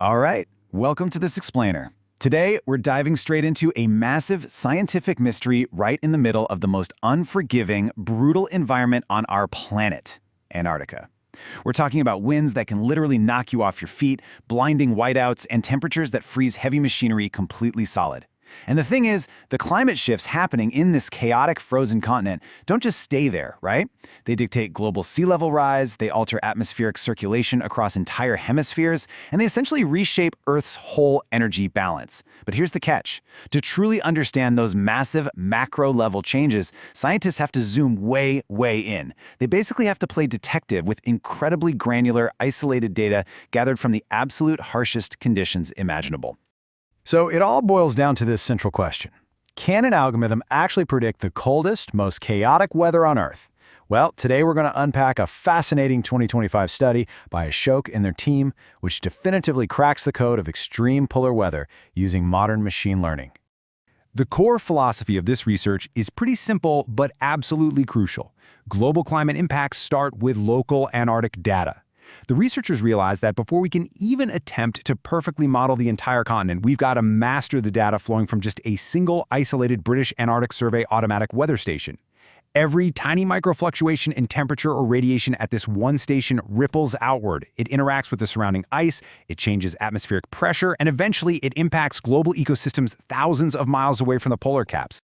All right, welcome to This Explainer. Today, we're diving straight into a massive scientific mystery right in the middle of the most unforgiving, brutal environment on our planet, Antarctica. We're talking about winds that can literally knock you off your feet, blinding whiteouts, and temperatures that freeze heavy machinery completely solid. And the thing is, the climate shifts happening in this chaotic frozen continent don't just stay there, right? They dictate global sea level rise, they alter atmospheric circulation across entire hemispheres, and they essentially reshape Earth's whole energy balance. But here's the catch. To truly understand those massive macro-level changes, scientists have to zoom way in. They basically have to play detective with incredibly granular, isolated data gathered from the absolute harshest conditions imaginable. So it all boils down to this central question. Can an algorithm actually predict the coldest, most chaotic weather on Earth? Well, today we're going to unpack a fascinating 2025 study by Ashok and their team, which definitively cracks the code of extreme polar weather using modern machine learning. The core philosophy of this research is pretty simple but absolutely crucial. Global climate impacts start with local Antarctic data. The researchers realized that before we can even attempt to perfectly model the entire continent, we've got to master the data flowing from just a single isolated British Antarctic Survey automatic weather station. Every tiny microfluctuation in temperature or radiation at this one station ripples outward. It interacts with the surrounding ice, it changes atmospheric pressure, and eventually it impacts global ecosystems thousands of miles away from the polar caps.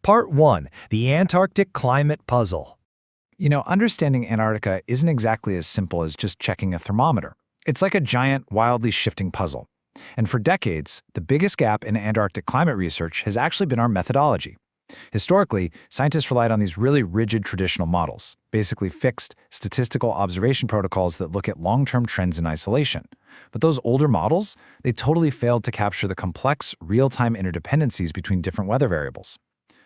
Part 1. The Antarctic Climate Puzzle. Understanding Antarctica isn't exactly as simple as just checking a thermometer. It's like a giant, wildly shifting puzzle. And for decades, the biggest gap in Antarctic climate research has actually been our methodology. Historically, scientists relied on these really rigid traditional models, basically fixed, statistical observation protocols that look at long-term trends in isolation. But those older models, they totally failed to capture the complex, real-time interdependencies between different weather variables.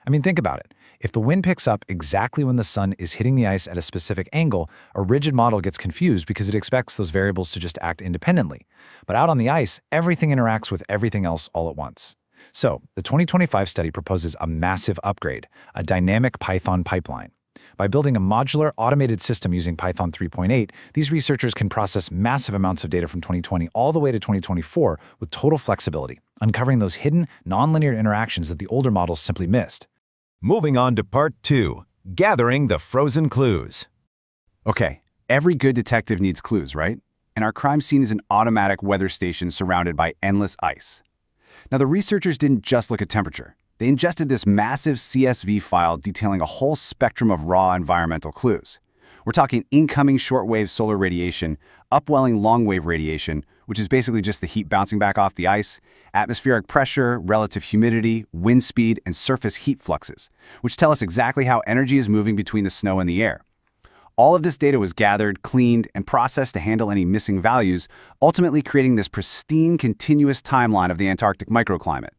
Think about it. If the wind picks up exactly when the sun is hitting the ice at a specific angle, a rigid model gets confused because it expects those variables to just act independently. But out on the ice, everything interacts with everything else all at once. So, the 2025 study proposes a massive upgrade, a dynamic Python pipeline. By building a modular, automated system using Python 3.8, these researchers can process massive amounts of data from 2020 all the way to 2024 with total flexibility, uncovering those hidden, nonlinear interactions that the older models simply missed. Moving on to Part 2, Gathering the Frozen Clues. Okay, every good detective needs clues, right? And our crime scene is an automatic weather station surrounded by endless ice. Now, the researchers didn't just look at temperature. They ingested this massive CSV file detailing a whole spectrum of raw environmental clues. We're talking incoming shortwave solar radiation, upwelling longwave radiation, which is basically just the heat bouncing back off the ice, atmospheric pressure, relative humidity, wind speed, and surface heat fluxes, which tell us exactly how energy is moving between the snow and the air. All of this data was gathered, cleaned, and processed to handle any missing values, ultimately creating this pristine, continuous timeline of the Antarctic microclimate.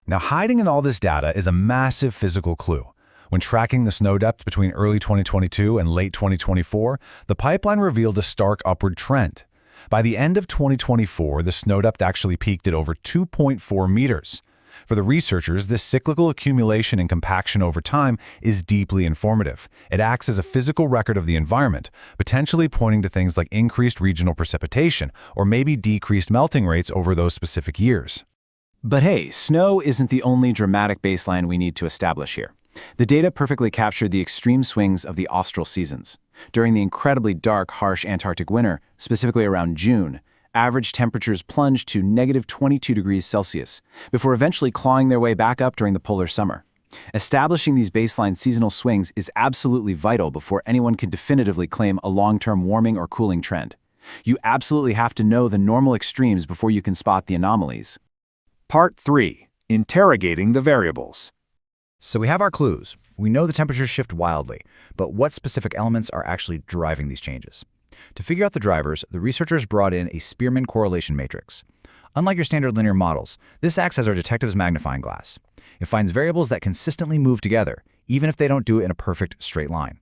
Now, hiding in all this data is a massive physical clue. When tracking the snow depth between early 2022 and late 2024, the pipeline revealed a stark upward trend. By the end of 2024, the snow depth actually peaked at over 2.4 meters. For the researchers, this cyclical accumulation and compaction over time is deeply informative. It acts as a physical record of the environment, potentially pointing to things like increased regional precipitation or maybe decreased melting rates over those specific years. But hey, snow isn't the only dramatic baseline we need to establish here. The data perfectly captured the extreme swings of the austral seasons. During the incredibly dark, harsh Antarctic winter, specifically around June, average temperatures plunged to negative 22 degrees Celsius, before eventually clawing their way back up during the polar summer. Establishing these baseline seasonal swings is absolutely vital before anyone can definitively claim a long-term warming or cooling trend. You absolutely have to know the normal extremes before you can spot the anomalies. Part 3, Interrogating the Variables. So we have our clues. We know the temperatures shift wildly, but what specific elements are actually driving these changes? To figure out the drivers, the researchers brought in a Spearman correlation matrix. Unlike your standard linear models, this acts as our detective's magnifying glass. It finds variables that consistently move together, even if they don't do it in a perfect straight line.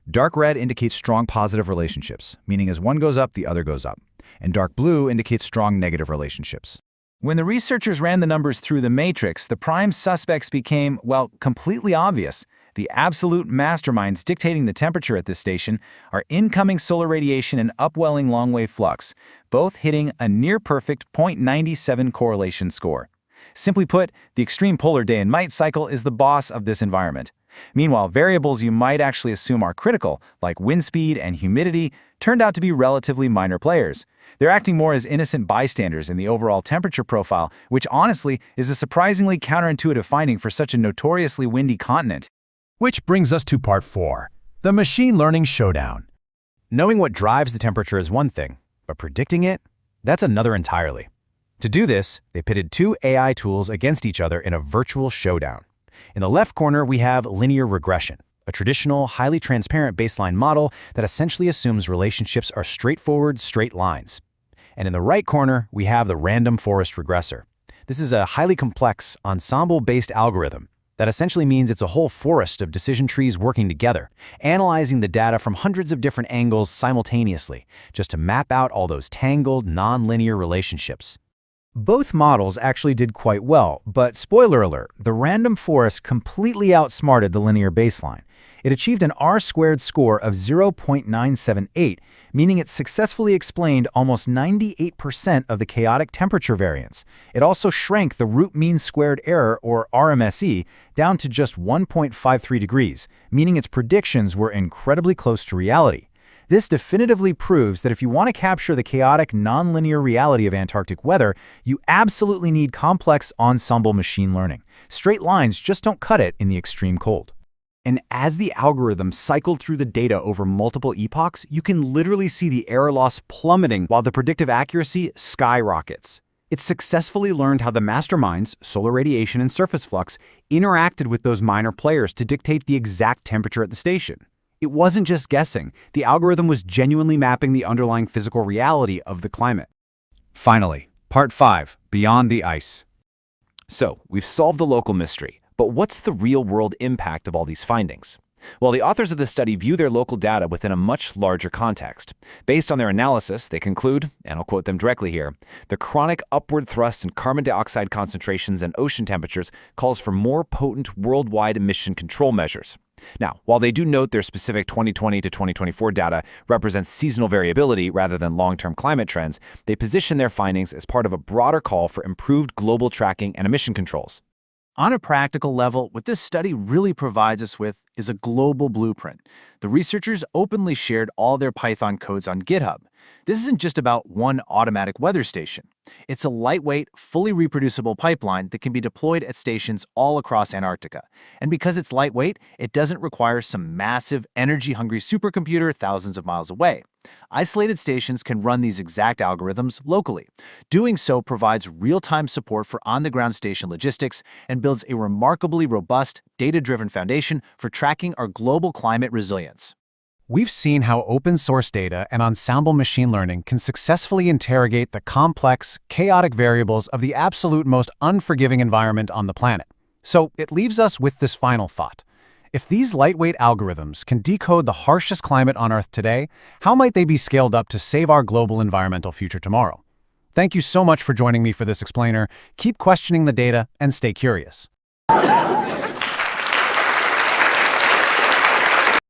Dark red indicates strong positive relationships, meaning as one goes up, the other goes up. And dark blue indicates strong negative relationships. When the researchers ran the numbers through the matrix, the prime suspects became, well, completely obvious. The absolute masterminds dictating the temperature at this station are incoming solar radiation and upwelling long-wave flux, both hitting a near-perfect 0.97 correlation score. Simply put, the extreme polar day and night cycle is the boss of this environment. Meanwhile, variables you might actually assume are critical, like wind speed and humidity, turned out to be relatively minor players. They're acting more as innocent bystanders in the overall temperature profile, which honestly is a surprisingly counterintuitive finding for such a notoriously windy continent. Which brings us to part 4, the machine learning showdown. Knowing what drives the temperature is one thing, but predicting it? That's another entirely. To do this, they pitted two AI tools against each other in a virtual showdown. In the left corner, we have linear regression, a traditional, highly transparent baseline model that essentially assumes relationships are straightforward, straight lines. And in the right corner, we have the random forest regressor. This is a highly complex, ensemble-based algorithm that essentially means it's a whole forest of decision trees working together, analyzing the data from hundreds of different angles simultaneously, just to map out all those tangled, non-linear relationships. Both models actually did quite well, but spoiler alert, the random forest completely outsmarted the linear baseline. It achieved an R-squared score of 0.978, meaning it successfully explained almost 98% of the chaotic temperature variance. It also shrank the root mean squared error, or RMSE, down to just 1.53 degrees, meaning its predictions were incredibly close to reality. This definitively proves that if you want to capture the chaotic, nonlinear reality of Antarctic weather, you absolutely need complex ensemble machine learning. Straight lines just don't cut it in the extreme cold. And as the algorithm cycled through the data over multiple epochs, you can literally see the error loss plummeting while the predictive accuracy skyrockets. It successfully learned how the masterminds, solar radiation and surface flux, interacted with those minor players to dictate the exact temperature at the station. It wasn't just guessing. The algorithm was genuinely mapping the underlying physical reality of the climate. Finally, part 5, Beyond the Ice. So, we've solved the local mystery, but what's the real-world impact of all these findings? Well, the authors of this study view their local data within a much larger context. Based on their analysis, they conclude, and I'll quote them directly here, the chronic upward thrust in carbon dioxide concentrations and ocean temperatures calls for more potent worldwide emission control measures. Now, while they do note their specific 2020 to 2024 data represents seasonal variability rather than long-term climate trends, they position their findings as part of a broader call for improved global tracking and emission controls. On a practical level, what this study really provides us with is a global blueprint. The researchers openly shared all their Python codes on GitHub. This isn't just about one automatic weather station. It's a lightweight, fully reproducible pipeline that can be deployed at stations all across Antarctica. And because it's lightweight, it doesn't require some massive, energy-hungry supercomputer thousands of miles away. Isolated stations can run these exact algorithms locally. Doing so provides real-time support for on-the-ground station logistics and builds a remarkably robust, data-driven foundation for tracking our global climate resilience. We've seen how open-source data and ensemble machine learning can successfully interrogate the complex, chaotic variables of the absolute most unforgiving environment on the planet. So it leaves us with this final thought. If these lightweight algorithms can decode the harshest climate on Earth today, how might they be scaled up to save our global environmental future tomorrow? Thank you so much for joining me for this explainer. Keep questioning the data and stay curious.